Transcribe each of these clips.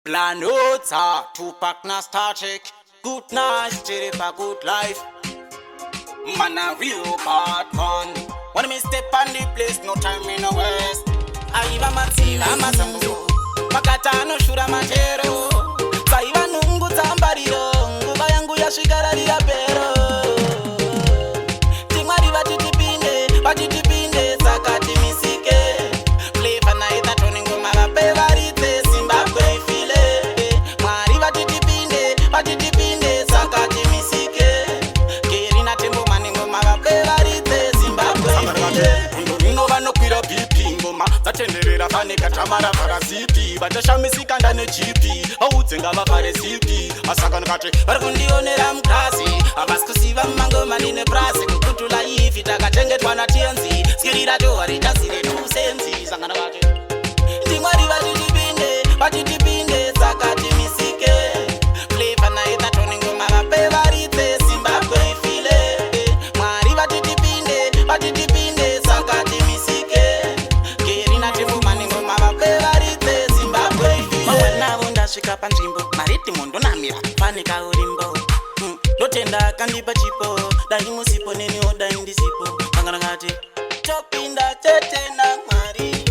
Planota, Tupac na Star Trek. Good night, Jeripa, good life. Man a real bad man. When me step on the place, no time in the west. Aiva matsiva masambu, makata no shura matero. Saiva nungu tambariro, nguva yangu ya shikarari ya pero. Tingwari vatitipinde, sakati misike. Flavor na ita toni ngoma vape varite, Zimbabwe ifile. Mwari vatitipinde, sakati misike. Keri na tembo mani ngoma vape varite, Zimbabwe ifile. Ndo vanokwira BP ngoma zatenderera fane katamara parasipi vatashamisika ndane GP audzenga vaparesipi asakano kati vari kundionera mukasi havasi kusiva mumangoma nine prasi kukutula ifi takachengetwa naTNZ skirira tohari tasire tusenzi sangana kati ndimwari vatitipinde sakati misike flavor naita toni ngoma vape varite Zimbabwe ifile mwari vatitipinde sakati misike keri na tembo mani ngoma vape varite Zimbabwe ifile mawanavo ndasvika panzvimbo mariti mondo namira pane kaurimbo ndotenda kandipa chipo dai musipo neniwo dai ndisipo kangana ngati topinda tete na Mwari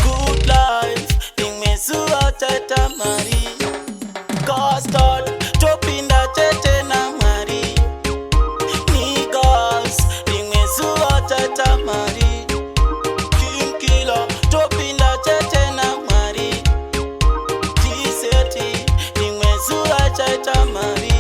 good life imwezuva tata Mwari custard topinda tete na Mwari niggas imwezuva tata Mwari kimkila topinda tete na Mwari tiseti imwezuva tata Mwari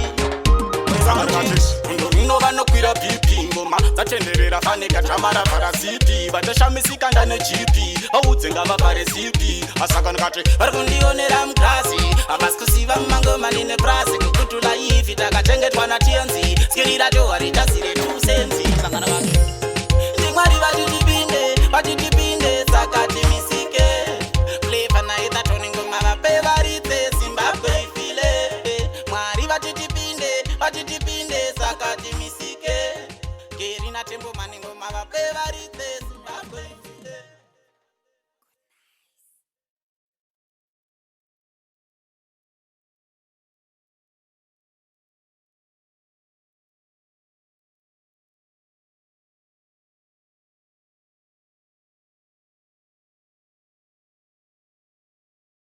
ndo vanokwira BP ngoma zatenderera fane katamara parasipi vatashamisika ndane GP audzenga vaparesipi asakano kati vari kundionera mukasi havasi kusiva mumangoma nine prasi kukutula ifi takachengetwa naTNZ skirira tohari tasire tusenzi sangana kati ndimwari vatitipinde sakati misike flavor naita toni ngoma vape varite Zimbabwe ifile Mwari vatitipinde sakati misike keri na tembo